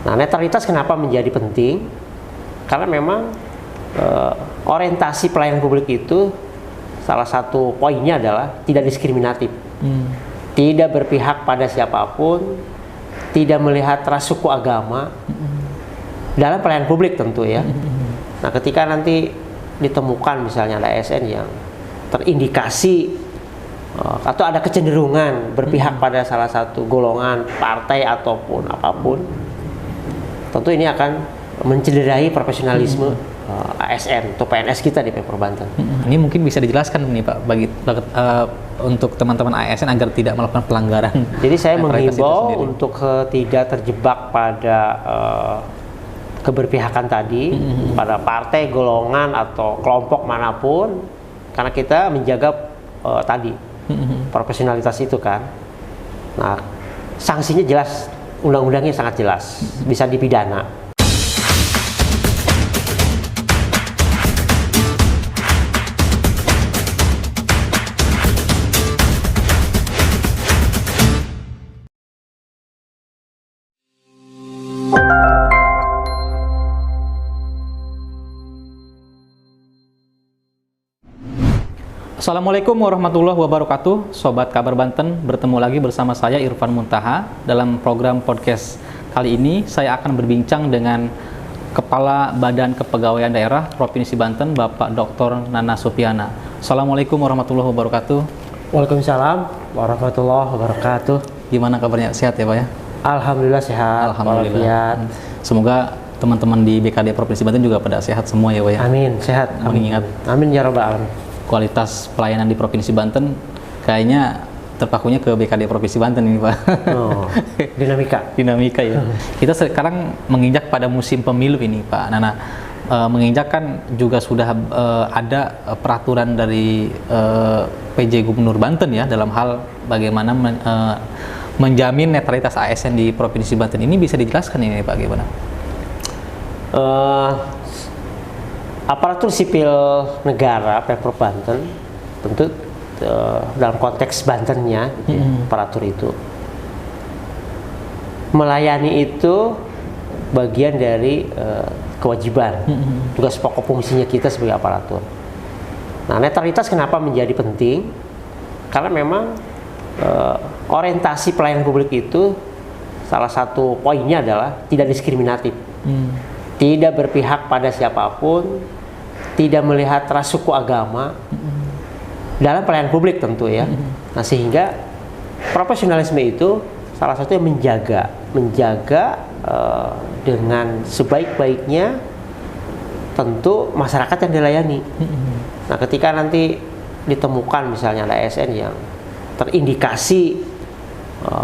Nah, netralitas kenapa menjadi penting? Karena memang orientasi pelayanan publik itu salah satu poinnya adalah tidak diskriminatif, tidak berpihak pada siapapun, tidak melihat ras, suku, agama dalam pelayanan publik tentu ya. Nah, ketika nanti ditemukan misalnya ada ASN yang terindikasi atau ada kecenderungan berpihak pada salah satu golongan, partai ataupun apapun, tentu ini akan mencederai profesionalisme ASN atau PNS kita di Pemprov Banten. Ini mungkin bisa dijelaskan nih Pak untuk teman-teman ASN agar tidak melakukan pelanggaran. Jadi saya menghimbau untuk tidak terjebak pada keberpihakan tadi pada partai, golongan atau kelompok manapun, karena kita menjaga tadi profesionalitas itu kan. Nah, sanksinya jelas, undang-undangnya sangat jelas, bisa dipidana. Assalamualaikum warahmatullahi wabarakatuh, Sobat Kabar Banten. Bertemu lagi bersama saya Irfan Muntaha dalam program podcast. Kali ini saya akan berbincang dengan Kepala Badan Kepegawaian Daerah Provinsi Banten, Bapak Dr. Nana Supiana. Assalamualaikum warahmatullahi wabarakatuh. Waalaikumsalam warahmatullahi wabarakatuh. Gimana kabarnya? Sehat ya Pak ya? Alhamdulillah sehat. Alhamdulillah. Semoga teman-teman di BKD Provinsi Banten juga pada sehat semua ya Pak ya? Amin, sehat. Mengingat amin ya rabbal alamin. Kualitas pelayanan di Provinsi Banten kayaknya terpakunya ke BKD Provinsi Banten ini Pak. Oh, dinamika ya. Kita sekarang menginjak pada musim pemilu ini Pak Nana. Menginjak kan juga sudah ada peraturan dari PJ Gubernur Banten ya dalam hal bagaimana menjamin netralitas ASN di Provinsi Banten. Ini bisa dijelaskan ini Pak gimana? Aparatur sipil negara Pemprov Banten tentu dalam konteks Bantennya aparatur itu melayani itu bagian dari kewajiban tugas pokok fungsinya kita sebagai aparatur. Nah, netralitas kenapa menjadi penting? Karena memang orientasi pelayanan publik itu salah satu poinnya adalah tidak diskriminatif, tidak berpihak pada siapapun, tidak melihat ras, suku, agama dalam pelayanan publik tentu ya. Nah, sehingga profesionalisme itu salah satunya menjaga dengan sebaik-baiknya tentu masyarakat yang dilayani. Nah, ketika nanti ditemukan misalnya ada ASN yang terindikasi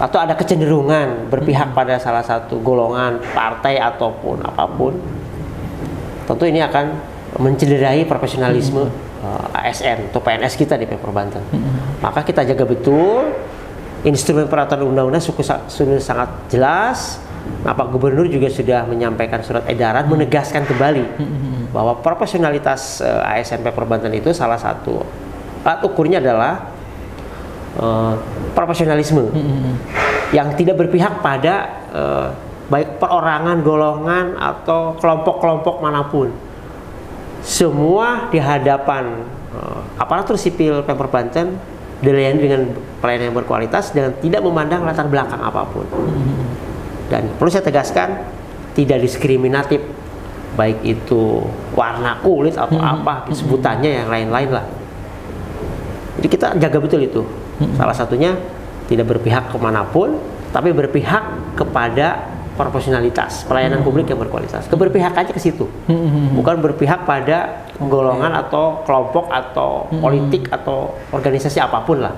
atau ada kecenderungan berpihak pada salah satu golongan, partai ataupun apapun, tentu ini akan mencederai profesionalisme ASN atau PNS kita di Pemprov Banten. Maka kita jaga betul instrumen peraturan undang-undang sudah sangat jelas. Nah, Pak Gubernur juga sudah menyampaikan surat edaran menegaskan kembali bahwa profesionalitas ASN Pemprov Banten itu salah satu alat ukurnya adalah profesionalisme yang tidak berpihak pada baik perorangan, golongan atau kelompok-kelompok manapun. Semua di hadapan aparatur sipil Pemprov Banten dilayani dengan pelayanan yang berkualitas dan tidak memandang latar belakang apapun. Dan perlu saya tegaskan, tidak diskriminatif, baik itu warna kulit atau apa sebutannya yang lain-lain lah. Jadi kita jaga betul itu. Salah satunya tidak berpihak kemanapun, tapi berpihak kepada profesionalitas pelayanan publik yang berkualitas. Keberpihakannya ke situ, bukan berpihak pada golongan atau kelompok atau politik atau organisasi apapun lah.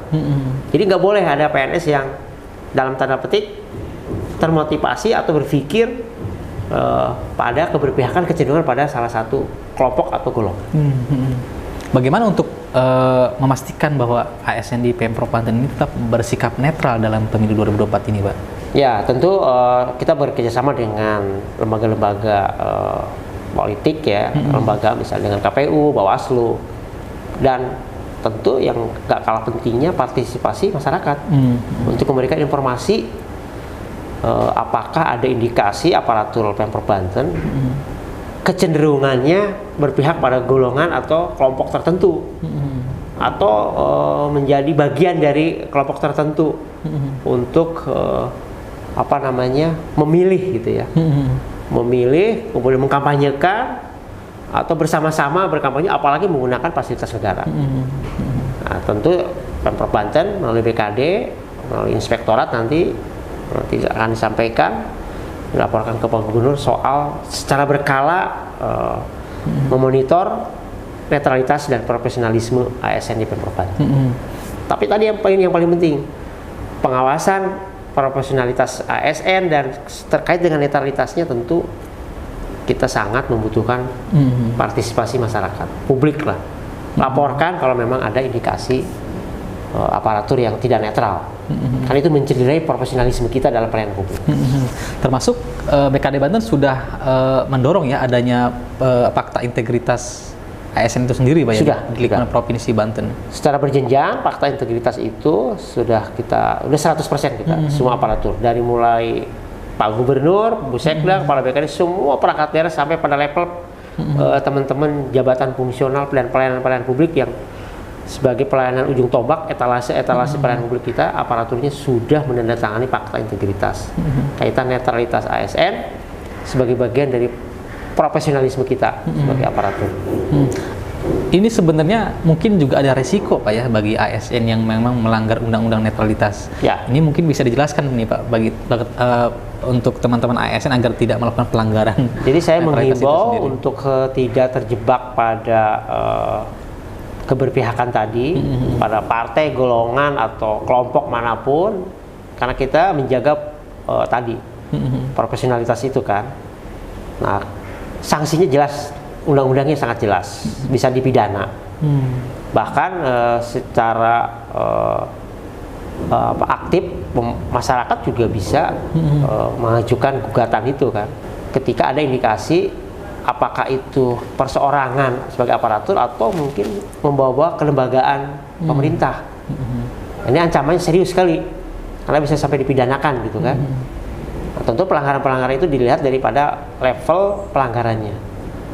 Jadi nggak boleh ada PNS yang dalam tanda petik termotivasi atau berpikir pada keberpihakan kecenderungan pada salah satu kelompok atau golongan. Bagaimana untuk memastikan bahwa ASN di Pemprov Banten ini tetap bersikap netral dalam pemilu 2024 ini, Pak? Ya, tentu kita bekerjasama dengan lembaga-lembaga politik ya, lembaga misalnya dengan KPU, Bawaslu, dan tentu yang gak kalah pentingnya partisipasi masyarakat untuk memberikan informasi apakah ada indikasi aparatur Pemprov Banten kecenderungannya berpihak pada golongan atau kelompok tertentu, atau menjadi bagian dari kelompok tertentu untuk memilih gitu ya, memilih kemudian mengkampanyekan atau bersama-sama berkampanye, apalagi menggunakan fasilitas negara. Nah, tentu Pemprov Banten melalui BKD, melalui inspektorat nanti akan disampaikan, dilaporkan ke Pak Gubernur soal secara berkala memonitor netralitas dan profesionalisme ASN di Pemprov Banten. Tapi tadi yang paling penting, pengawasan profesionalitas ASN dan terkait dengan netralitasnya tentu kita sangat membutuhkan partisipasi masyarakat, publik lah. Laporkan kalau memang ada indikasi aparatur yang tidak netral. Karena itu mencederai profesionalisme kita dalam pelayanan publik. Termasuk BKD Banten sudah mendorong ya adanya fakta integritas ASN itu sendiri Pak, sudah di lingkungan Provinsi Banten. Secara berjenjang fakta integritas itu sudah 100% kita semua aparatur, dari mulai Pak Gubernur, Bu Sekda, Kepala BKD, semua perangkat daerah sampai pada level teman-teman jabatan fungsional pelayanan publik yang sebagai pelayanan ujung tombak, etalase pelayanan publik kita, aparaturnya sudah menandatangani fakta integritas kaitan netralitas ASN sebagai bagian dari profesionalisme kita sebagai aparatur. Ini sebenarnya mungkin juga ada resiko Pak ya bagi ASN yang memang melanggar undang-undang netralitas. Ya. Ini mungkin bisa dijelaskan nih Pak bagi untuk teman-teman ASN agar tidak melakukan pelanggaran. Jadi saya menghimbau untuk tidak terjebak pada keberpihakan tadi pada partai, golongan atau kelompok manapun, karena kita menjaga profesionalitas itu kan. Nah, sanksinya jelas, undang-undangnya sangat jelas, bisa dipidana. Bahkan secara aktif masyarakat juga bisa mengajukan gugatan itu kan, ketika ada indikasi apakah itu perseorangan sebagai aparatur atau mungkin membawa kelembagaan pemerintah. Ini ancamannya serius sekali karena bisa sampai dipidanakan gitu kan. Nah, tentu pelanggaran-pelanggaran itu dilihat daripada level pelanggarannya,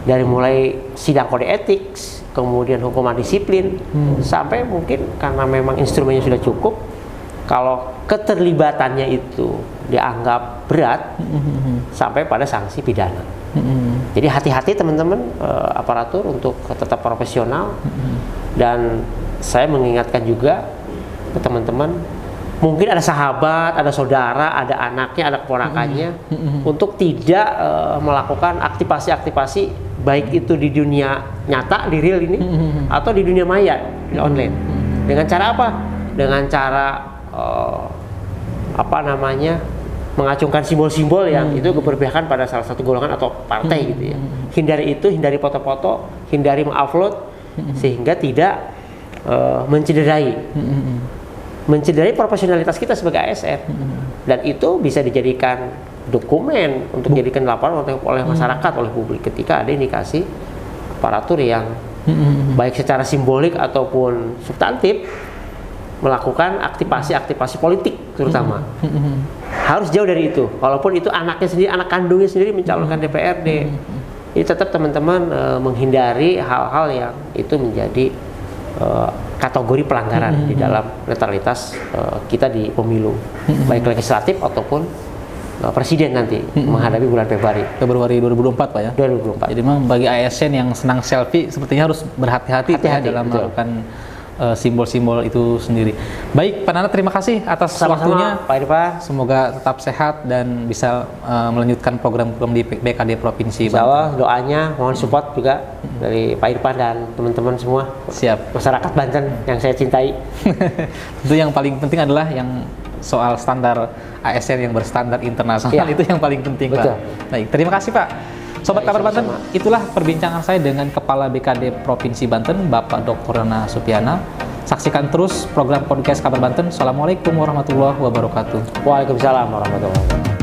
dari mulai sidang kode etik, kemudian hukuman disiplin, sampai mungkin karena memang instrumennya sudah cukup, kalau keterlibatannya itu dianggap berat, sampai pada sanksi pidana. Jadi hati-hati teman-teman aparatur untuk tetap profesional, dan saya mengingatkan juga ke teman-teman, mungkin ada sahabat, ada saudara, ada anaknya, ada keponakannya, untuk tidak melakukan aktivasi-aktivasi baik itu di dunia nyata, di real ini, atau di dunia maya, di online. Dengan cara apa? Dengan cara mengacungkan simbol-simbol yang itu keberpihakan pada salah satu golongan atau partai gitu ya. Hindari itu, hindari foto-foto, hindari mengupload, sehingga tidak mencederai profesionalitas kita sebagai ASN. Dan itu bisa dijadikan dokumen untuk dijadikan laporan oleh masyarakat, oleh publik ketika ada indikasi aparatur yang baik secara simbolik ataupun substantif melakukan aktivasi politik terutama. Harus jauh dari itu. Walaupun itu anaknya sendiri, anak kandungnya sendiri mencalonkan DPRD. Jadi tetap teman-teman menghindari hal-hal yang itu menjadi kategori pelanggaran di dalam netralitas kita di pemilu, baik legislatif ataupun presiden nanti menghadapi bulan Februari 2024 Pak ya. 2024. Jadi memang bagi ASN yang senang selfie sepertinya harus berhati-hati ya dalam melakukan simbol-simbol itu sendiri. Baik, Pak Nana, terima kasih atas waktunya. Pak Irfan. Semoga tetap sehat dan bisa melanjutkan program-program di BKD Provinsi Banten. Insya Allah doanya, mohon support juga dari Pak Irfan dan teman-teman semua. Siap. Masyarakat Banten yang saya cintai. Tentu yang paling penting adalah yang soal standar ASN yang berstandar internasional, itu yang paling penting. Betul. Pak. Baik, terima kasih Pak. Sobat Kabar Banten, itulah perbincangan saya dengan Kepala BKD Provinsi Banten, Bapak Dr. Nana Supiana. Saksikan terus program podcast Kabar Banten. Assalamualaikum warahmatullahi wabarakatuh. Waalaikumsalam warahmatullahi wabarakatuh.